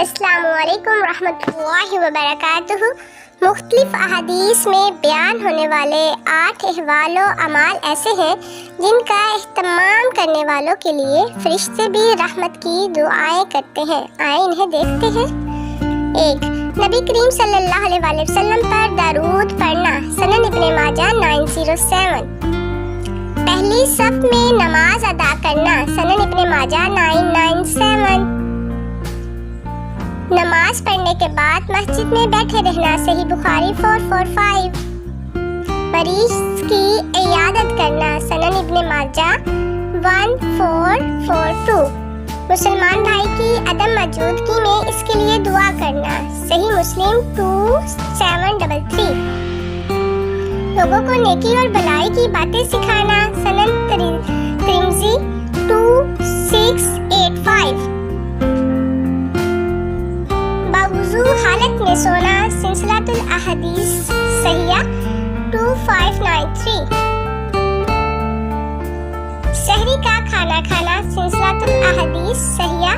السلام علیکم ورحمۃ اللہ وبرکاتہ۔ مختلف احادیث میں بیان ہونے والے 8 احوال و اعمال ایسے ہیں جن کا اہتمام کرنے والوں کے لیے فرشتے بھی رحمت کی دعائیں کرتے ہیں۔ آئیں انہیں دیکھتے ہیں۔ 1. نبی کریم صلی اللہ علیہ وسلم پر درود پڑھنا، سنن ابن ماجہ 907۔ پہلی صف میں نماز ادا کرنا، سنن ابن ماجہ 997۔ نماز پڑھنے کے بعد مسجد میں بیٹھے رہنا، صحیح بخاری 445۔ مریض کی عیادت کرنا، سنن ابن ماجہ 1442۔ مسلمان بھائی کی عدم موجودگی میں اس کے لیے دعا کرنا، صحیح مسلم 2733۔ لوگوں کو نیکی اور بلائی کی باتیں سکھانا، سنن ترمذی 2685۔ باوضو حالت میں سونا، سلسلۃ الاحادیث صحیحہ 2593۔ سحری کا کھانا کھانا، سلسلۃ الاحادیث صحیحہ